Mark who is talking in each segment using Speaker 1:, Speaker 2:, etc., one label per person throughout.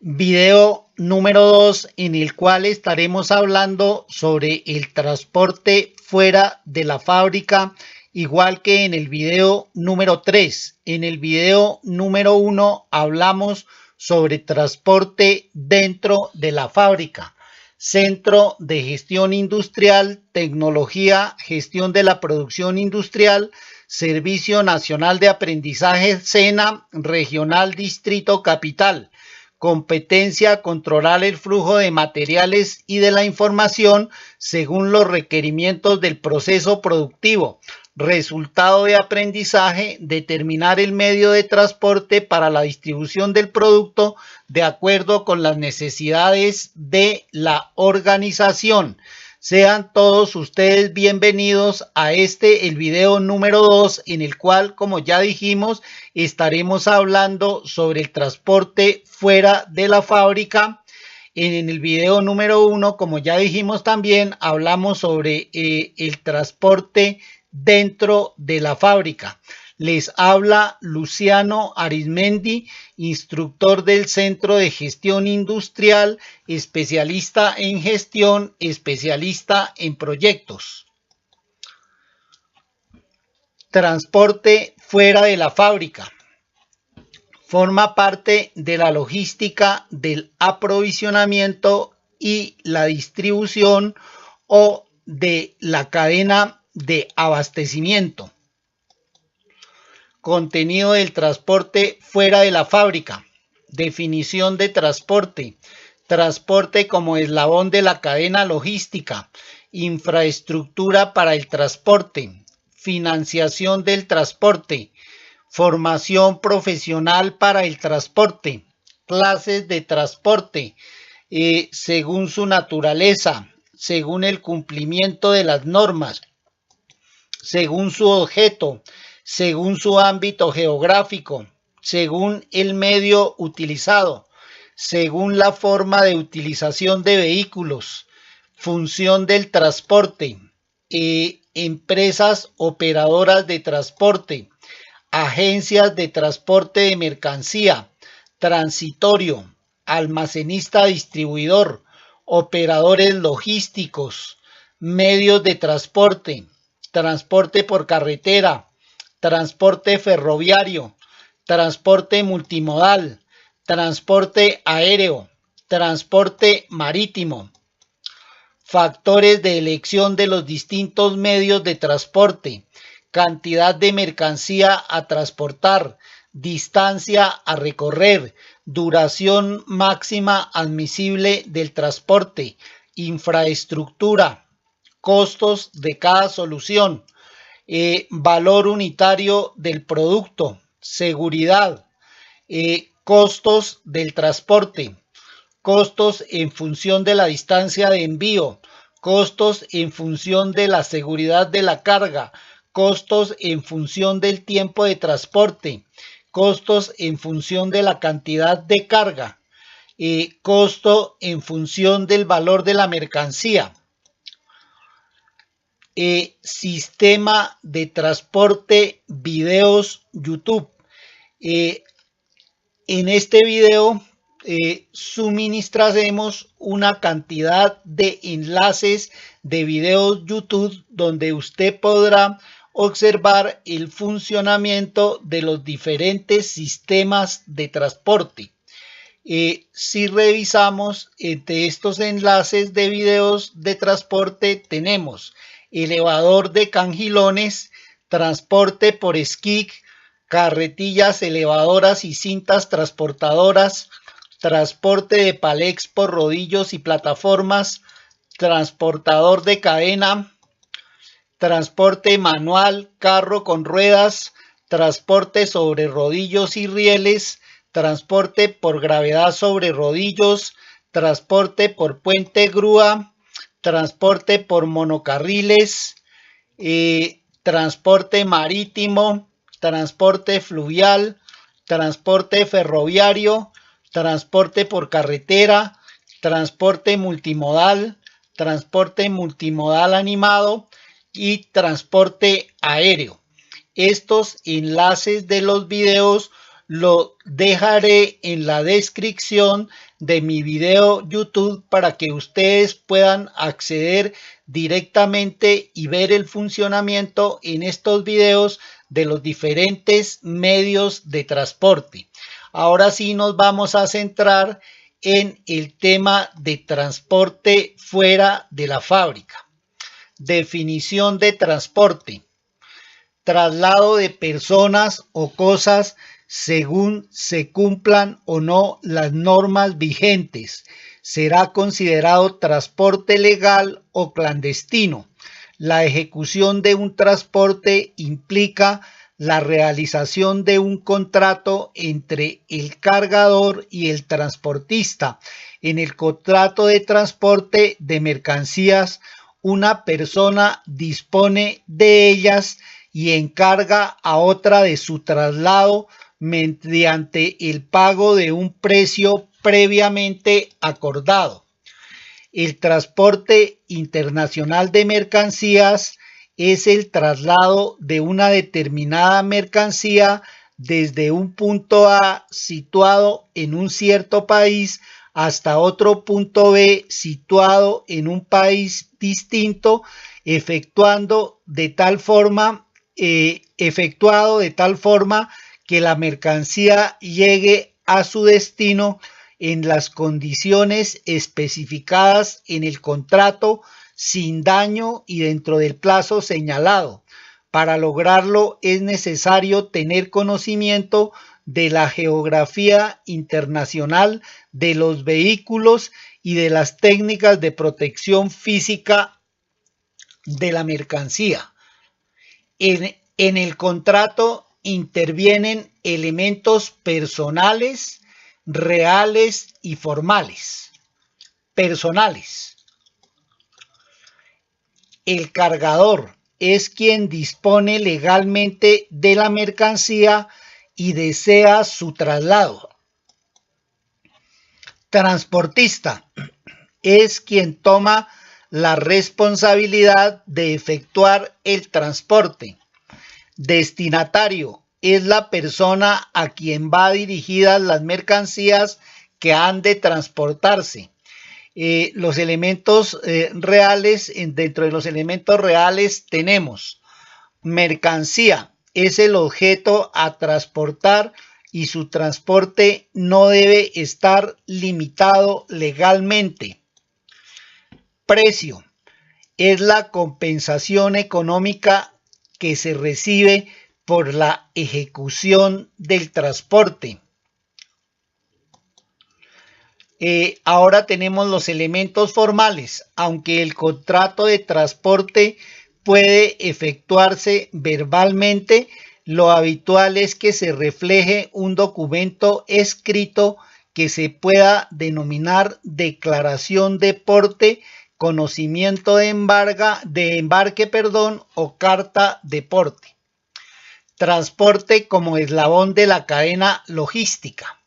Speaker 1: Video número 2 en el cual estaremos hablando sobre el transporte fuera de la fábrica, igual que en el video número 3. En el video número 1 hablamos sobre transporte dentro de la fábrica. Centro de Gestión Industrial, Tecnología, Gestión de la Producción Industrial, Servicio Nacional de Aprendizaje SENA, Regional Distrito Capital. Competencia, controlar el flujo de materiales y de la información según los requerimientos del proceso productivo. Resultado de aprendizaje, determinar el medio de transporte para la distribución del producto de acuerdo con las necesidades de la organización. Sean todos ustedes bienvenidos a el video número 2, en el cual, como ya dijimos, estaremos hablando sobre el transporte fuera de la fábrica. En el video número 1, como ya dijimos también, hablamos sobre el transporte dentro de la fábrica. Les habla Luciano Arizmendi, instructor del Centro de Gestión Industrial, especialista en gestión, especialista en proyectos. Transporte fuera de la fábrica. Forma parte de la logística del aprovisionamiento y la distribución o de la cadena de abastecimiento. Contenido del transporte fuera de la fábrica. Definición de transporte. Transporte como eslabón de la cadena logística. Infraestructura para el transporte. Financiación del transporte. Formación profesional para el transporte. Clases de transporte. Según su naturaleza. Según el cumplimiento de las normas. Según su objeto. Según su ámbito geográfico, según el medio utilizado, según la forma de utilización de vehículos, función del transporte, empresas operadoras de transporte, agencias de transporte de mercancía, transitorio, almacenista distribuidor, operadores logísticos, medios de transporte, transporte por carretera, transporte ferroviario, transporte multimodal, transporte aéreo, transporte marítimo. Factores de elección de los distintos medios de transporte, cantidad de mercancía a transportar, distancia a recorrer, duración máxima admisible del transporte, infraestructura, costos de cada solución. Valor unitario del producto, seguridad, costos del transporte, costos en función de la distancia de envío, costos en función de la seguridad de la carga, costos en función del tiempo de transporte, costos en función de la cantidad de carga, costo en función del valor de la mercancía. Sistema de transporte videos YouTube. En este video suministraremos una cantidad de enlaces de videos YouTube donde usted podrá observar el funcionamiento de los diferentes sistemas de transporte. Si revisamos entre estos enlaces de videos de transporte tenemos elevador de cangilones, transporte por skid, carretillas elevadoras y cintas transportadoras, transporte de palex por rodillos y plataformas, transportador de cadena, transporte manual, carro con ruedas, transporte sobre rodillos y rieles, transporte por gravedad sobre rodillos, transporte por puente grúa, transporte por monocarriles, transporte marítimo, transporte fluvial, transporte ferroviario, transporte por carretera, transporte multimodal animado y transporte aéreo. Estos enlaces de los videos lo dejaré en la descripción de mi video YouTube para que ustedes puedan acceder directamente y ver el funcionamiento en estos videos de los diferentes medios de transporte. Ahora sí nos vamos a centrar en el tema de transporte fuera de la fábrica. Definición de transporte: traslado de personas o cosas según se cumplan o no las normas vigentes. Será considerado transporte legal o clandestino. La ejecución de un transporte implica la realización de un contrato entre el cargador y el transportista. En el contrato de transporte de mercancías, una persona dispone de ellas y encarga a otra de su traslado mediante el pago de un precio previamente acordado. El transporte internacional de mercancías es el traslado de una determinada mercancía desde un punto A situado en un cierto país hasta otro punto B situado en un país distinto, efectuado de tal forma que la mercancía llegue a su destino en las condiciones especificadas en el contrato, sin daño y dentro del plazo señalado. Para lograrlo es necesario tener conocimiento de la geografía internacional de los vehículos y de las técnicas de protección física de la mercancía. En el contrato intervienen elementos personales, reales y formales. Personales: el cargador es quien dispone legalmente de la mercancía y desea su traslado. Transportista es quien toma la responsabilidad de efectuar el transporte. Destinatario es la persona a quien va dirigidas las mercancías que han de transportarse. Los elementos reales, dentro de los elementos reales tenemos: mercancía es el objeto a transportar y su transporte no debe estar limitado legalmente. Precio es la compensación económica que se recibe por la ejecución del transporte. Ahora tenemos los elementos formales. Aunque el contrato de transporte puede efectuarse verbalmente, lo habitual es que se refleje un documento escrito que se pueda denominar declaración de porte, conocimiento de embarque, o carta de porte. Transporte como eslabón de la cadena logística.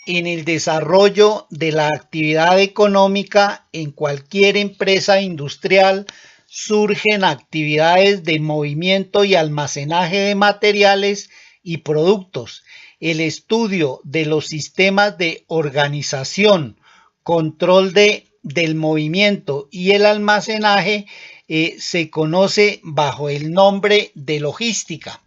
Speaker 1: En el desarrollo de la actividad económica en cualquier empresa industrial surgen actividades de movimiento y almacenaje de materiales y productos. El estudio de los sistemas de organización, control del movimiento y el almacenaje se conoce bajo el nombre de logística.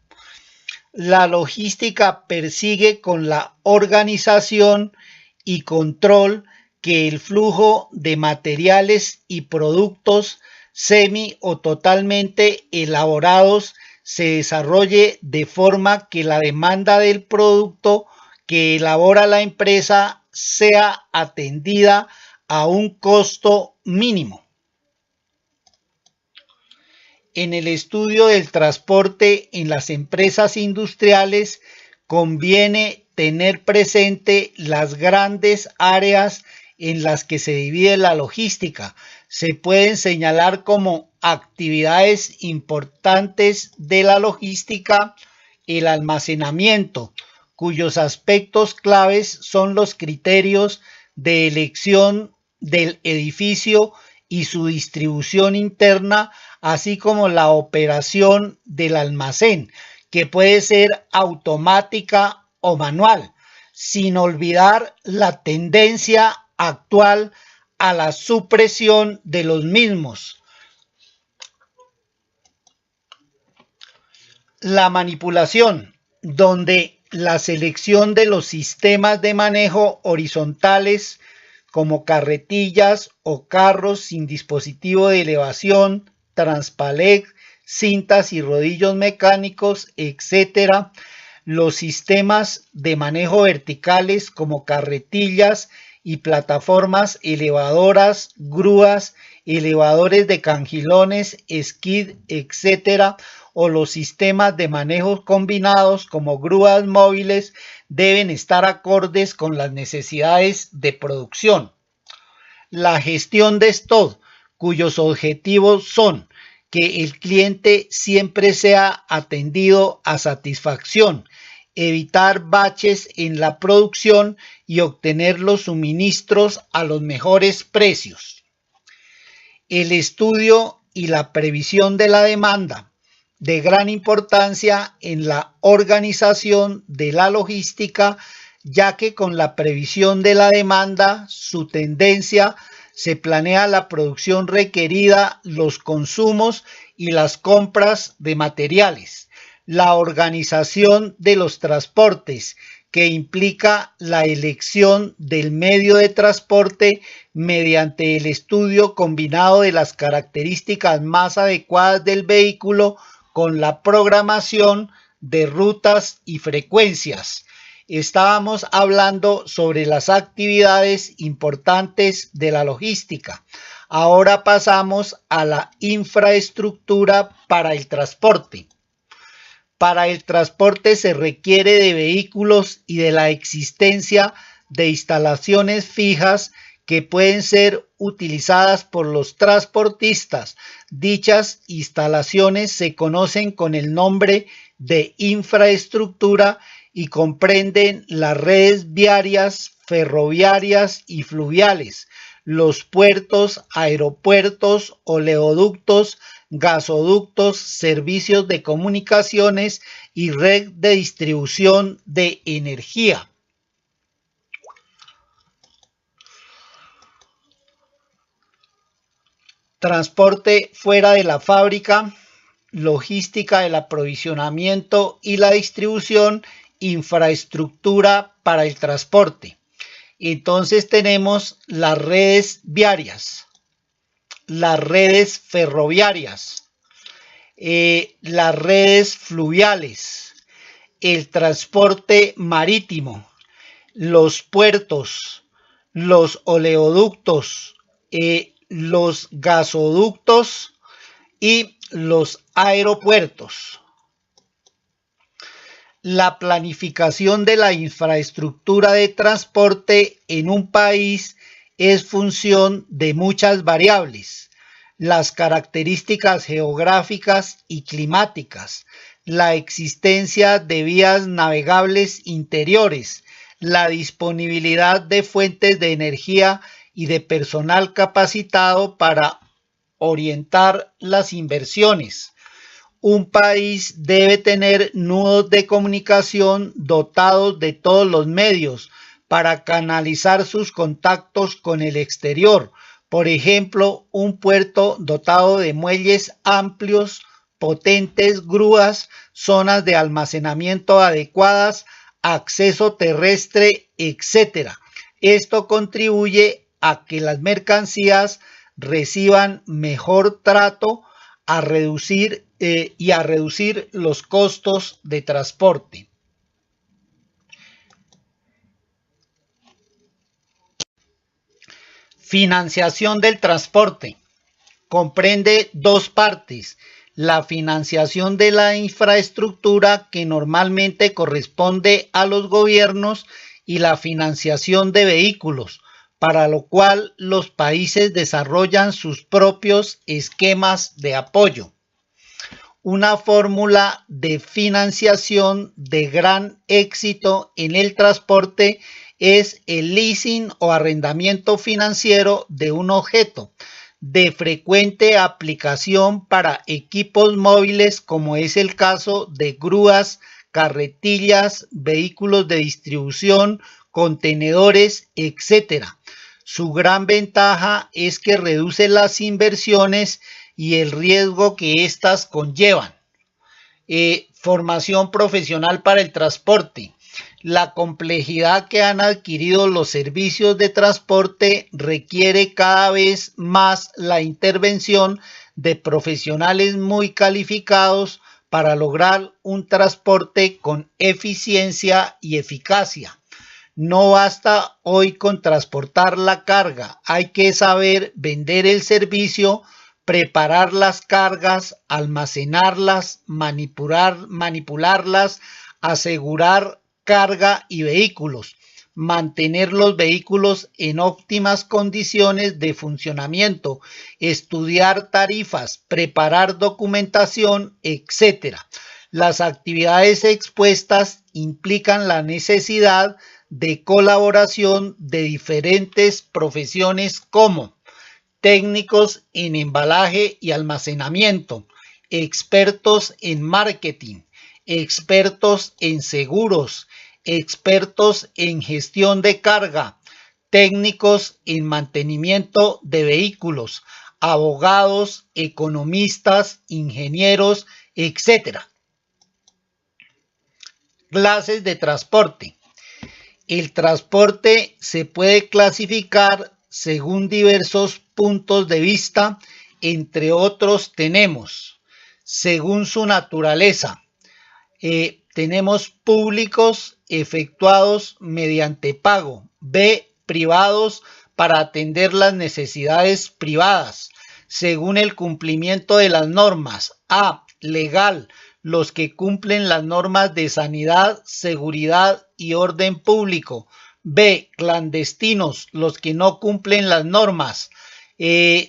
Speaker 1: La logística persigue con la organización y control que el flujo de materiales y productos semi o totalmente elaborados se desarrolle de forma que la demanda del producto que elabora la empresa sea atendida a un costo mínimo. En el estudio del transporte en las empresas industriales conviene tener presente las grandes áreas en las que se divide la logística. Se pueden señalar como actividades importantes de la logística el almacenamiento, cuyos aspectos claves son los criterios de elección del edificio y su distribución interna, así como la operación del almacén, que puede ser automática o manual. sin olvidar la tendencia actual a la supresión de los mismos. La manipulación, donde la selección de los sistemas de manejo horizontales como carretillas o carros sin dispositivo de elevación, transpalec, cintas y rodillos mecánicos, etc. Los sistemas de manejo verticales como carretillas y plataformas elevadoras, grúas, elevadores de cangilones, skid, etc. o los sistemas de manejo combinados como grúas móviles deben estar acordes con las necesidades de producción. La gestión de stock, cuyos objetivos son que el cliente siempre sea atendido a satisfacción, evitar baches en la producción y obtener los suministros a los mejores precios. El estudio y la previsión de la demanda, de gran importancia en la organización de la logística, ya que con la previsión de la demanda, su tendencia, se planea la producción requerida, los consumos y las compras de materiales. La organización de los transportes, que implica la elección del medio de transporte mediante el estudio combinado de las características más adecuadas del vehículo con la programación de rutas y frecuencias. Estábamos hablando sobre las actividades importantes de la logística. Ahora pasamos a la infraestructura para el transporte. Para el transporte se requiere de vehículos y de la existencia de instalaciones fijas que pueden ser utilizadas por los transportistas. Dichas instalaciones se conocen con el nombre de infraestructura y comprenden las redes viarias, ferroviarias y fluviales, los puertos, aeropuertos, oleoductos, gasoductos, servicios de comunicaciones y red de distribución de energía. Transporte fuera de la fábrica, logística del aprovisionamiento y la distribución, infraestructura para el transporte. Entonces tenemos las redes viarias, las redes ferroviarias, las redes fluviales, el transporte marítimo, los puertos, los oleoductos, los gasoductos y los aeropuertos. La planificación de la infraestructura de transporte en un país es función de muchas variables: las características geográficas y climáticas, la existencia de vías navegables interiores, la disponibilidad de fuentes de energía y de personal capacitado para orientar las inversiones. Un país debe tener nudos de comunicación dotados de todos los medios para canalizar sus contactos con el exterior. Por ejemplo, un puerto dotado de muelles amplios, potentes grúas, zonas de almacenamiento adecuadas, acceso terrestre, etc. Esto contribuye a que las mercancías reciban mejor trato, a reducir los costos de transporte. Financiación del transporte. Comprende dos partes: la financiación de la infraestructura, que normalmente corresponde a los gobiernos, y la financiación de vehículos, para lo cual los países desarrollan sus propios esquemas de apoyo. Una fórmula de financiación de gran éxito en el transporte es el leasing o arrendamiento financiero de un objeto, de frecuente aplicación para equipos móviles, como es el caso de grúas, carretillas, vehículos de distribución, contenedores, etc. Su gran ventaja es que reduce las inversiones y el riesgo que éstas conllevan. Formación profesional para el transporte. La complejidad que han adquirido los servicios de transporte requiere cada vez más la intervención de profesionales muy calificados para lograr un transporte con eficiencia y eficacia. No basta hoy con transportar la carga, hay que saber vender el servicio, preparar las cargas, almacenarlas, manipularlas, asegurar carga y vehículos, mantener los vehículos en óptimas condiciones de funcionamiento, estudiar tarifas, preparar documentación, etc. Las actividades expuestas implican la necesidad de colaboración de diferentes profesiones como técnicos en embalaje y almacenamiento, expertos en marketing, expertos en seguros, expertos en gestión de carga, técnicos en mantenimiento de vehículos, abogados, economistas, ingenieros, etc. Clases de transporte. El transporte se puede clasificar según diversos puntos de vista, entre otros tenemos, según su naturaleza, tenemos públicos efectuados mediante pago, B, privados para atender las necesidades privadas, según el cumplimiento de las normas, A, legal, los que cumplen las normas de sanidad, seguridad y orden público, B, clandestinos, los que no cumplen las normas,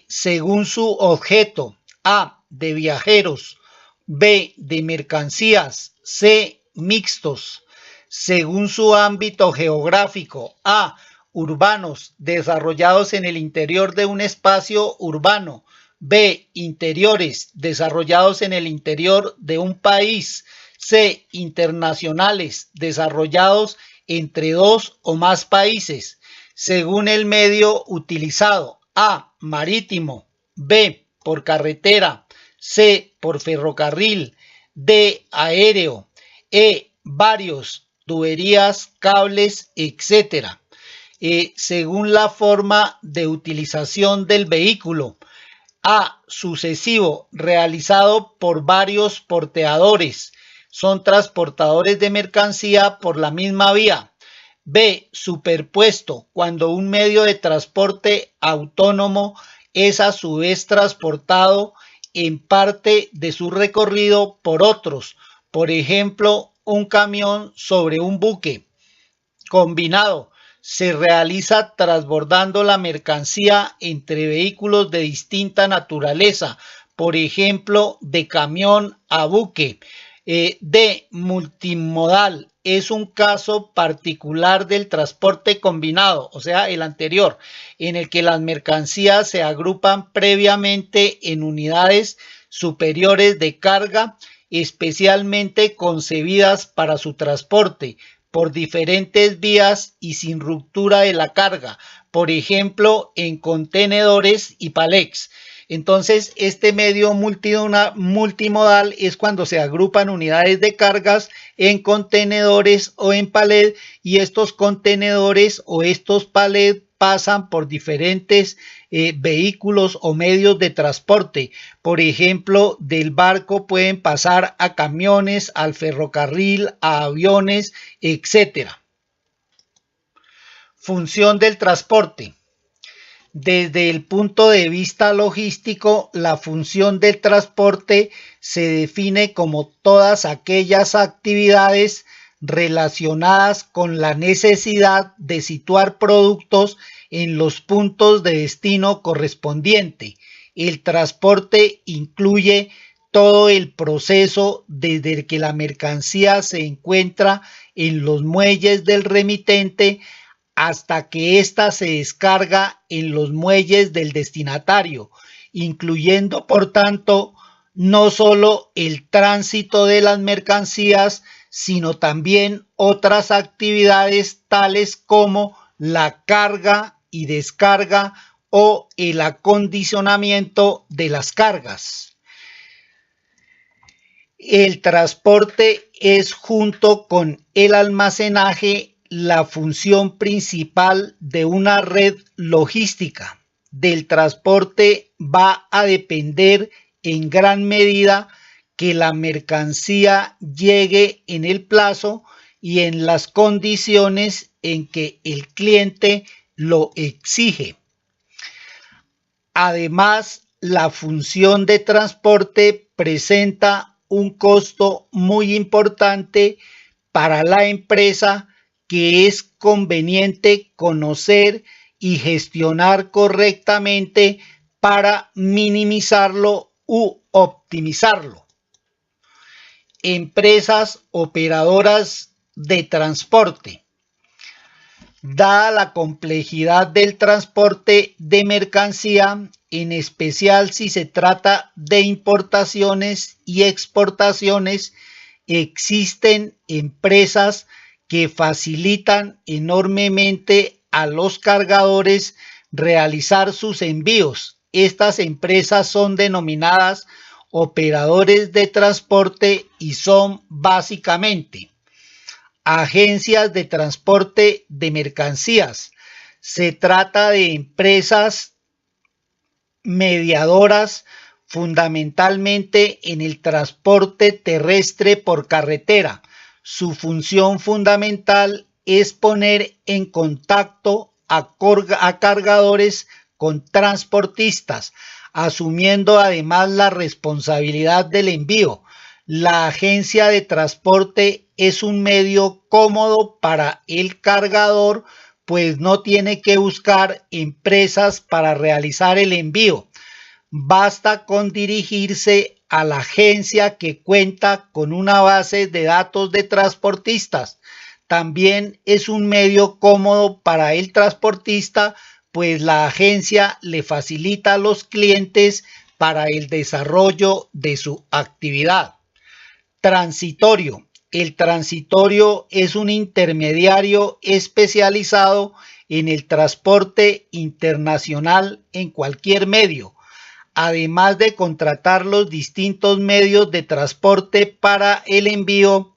Speaker 1: según su objeto, A, de viajeros, B, de mercancías, C, mixtos, según su ámbito geográfico, A, urbanos, desarrollados en el interior de un espacio urbano, B, interiores, desarrollados en el interior de un país, C, internacionales, desarrollados entre dos o más países, según el medio utilizado, A, marítimo, B, por carretera, C, por ferrocarril, D, aéreo, E, varios, tuberías, cables, etc. Según la forma de utilización del vehículo, A, sucesivo, realizado por varios porteadores, son transportadores de mercancía por la misma vía. B, superpuesto, cuando un medio de transporte autónomo es a su vez transportado en parte de su recorrido por otros, por ejemplo, un camión sobre un buque. Combinado, se realiza transbordando la mercancía entre vehículos de distinta naturaleza, por ejemplo, de camión a buque. D, multimodal, es un caso particular del transporte combinado, o sea, el anterior, en el que las mercancías se agrupan previamente en unidades superiores de carga, especialmente concebidas para su transporte por diferentes vías y sin ruptura de la carga, por ejemplo, en contenedores y palets. Entonces, este medio multimodal es cuando se agrupan unidades de cargas en contenedores o en palet, y estos contenedores o estos palets pasan por diferentes vehículos o medios de transporte. Por ejemplo, del barco pueden pasar a camiones, al ferrocarril, a aviones, etc. Función del transporte. Desde el punto de vista logístico, la función del transporte se define como todas aquellas actividades relacionadas con la necesidad de situar productos en los puntos de destino correspondiente. El transporte incluye todo el proceso desde que la mercancía se encuentra en los muelles del remitente hasta que ésta se descarga en los muelles del destinatario, incluyendo, por tanto, no solo el tránsito de las mercancías, sino también otras actividades tales como la carga y descarga o el acondicionamiento de las cargas. El transporte es, junto con el almacenaje, la función principal de una red logística. Del transporte va a depender en gran medida que la mercancía llegue en el plazo y en las condiciones en que el cliente lo exige. Además, la función de transporte presenta un costo muy importante para la empresa, que es conveniente conocer y gestionar correctamente para minimizarlo u optimizarlo. Empresas operadoras de transporte. Dada la complejidad del transporte de mercancía, en especial si se trata de importaciones y exportaciones, existen empresas que facilitan enormemente a los cargadores realizar sus envíos. Estas empresas son denominadas operadores de transporte y son básicamente agencias de transporte de mercancías. Se trata de empresas mediadoras fundamentalmente en el transporte terrestre por carretera. Su función fundamental es poner en contacto a cargadores con transportistas, asumiendo además la responsabilidad del envío. La agencia de transporte es un medio cómodo para el cargador, pues no tiene que buscar empresas para realizar el envío. Basta con dirigirse a la agencia, que cuenta con una base de datos de transportistas. También es un medio cómodo para el transportista, pues la agencia le facilita a los clientes para el desarrollo de su actividad. Transitorio. El transitorio es un intermediario especializado en el transporte internacional en cualquier medio, además de contratar los distintos medios de transporte para el envío.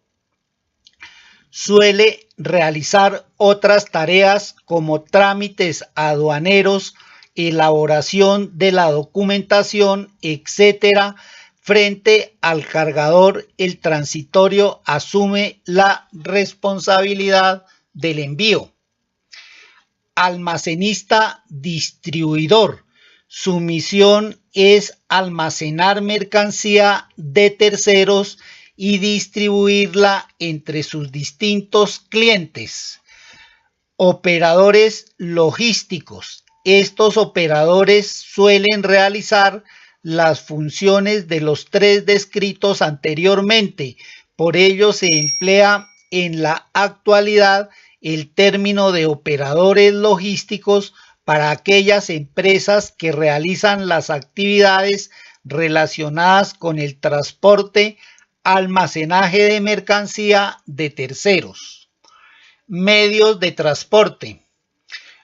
Speaker 1: Suele realizar otras tareas como trámites aduaneros, elaboración de la documentación, etc. Frente al cargador, el transitorio asume la responsabilidad del envío. Almacenista distribuidor. Su misión es almacenar mercancía de terceros y distribuirla entre sus distintos clientes. Operadores logísticos. Estos operadores suelen realizar las funciones de los tres descritos anteriormente. Por ello se emplea en la actualidad el término de operadores logísticos para aquellas empresas que realizan las actividades relacionadas con el transporte, almacenaje de mercancía de terceros. Medios de transporte.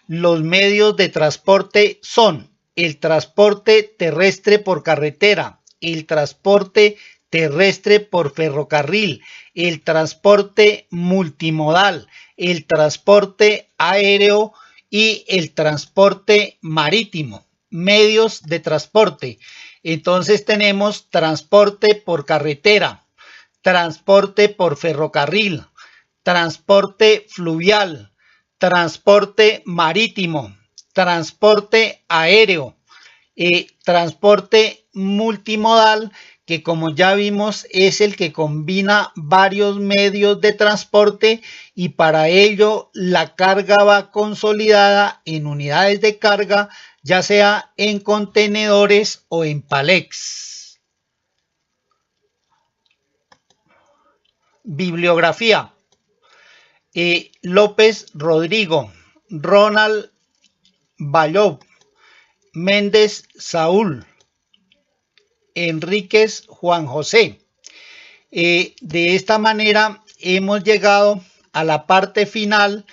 Speaker 1: Los medios de transporte son el transporte terrestre por carretera, el transporte terrestre por ferrocarril, el transporte multimodal, el transporte aéreo y el transporte marítimo. Medios de transporte. Entonces tenemos transporte por carretera, transporte por ferrocarril, transporte fluvial, transporte marítimo, transporte aéreo, transporte multimodal, que como ya vimos es el que combina varios medios de transporte, y para ello la carga va consolidada en unidades de carga, ya sea en contenedores o en palets. Bibliografía. López Rodrigo, Ronald Bayou, Méndez Saúl, Enríquez Juan José. De esta manera hemos llegado a la parte final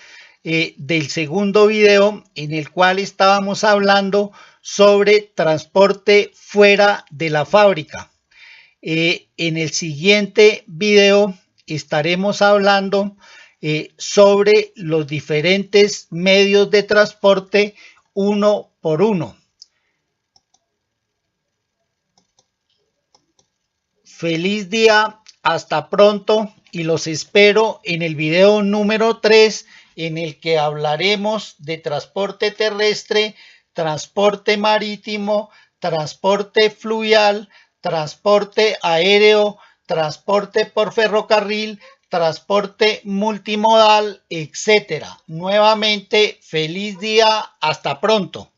Speaker 1: del segundo video, en el cual estábamos hablando sobre transporte fuera de la fábrica. En el siguiente video estaremos hablando sobre los diferentes medios de transporte uno por uno. Feliz día, hasta pronto y los espero en el video número 3, en el que hablaremos de transporte terrestre, transporte marítimo, transporte fluvial, transporte aéreo, transporte por ferrocarril, transporte multimodal, etc. Nuevamente, feliz día, hasta pronto.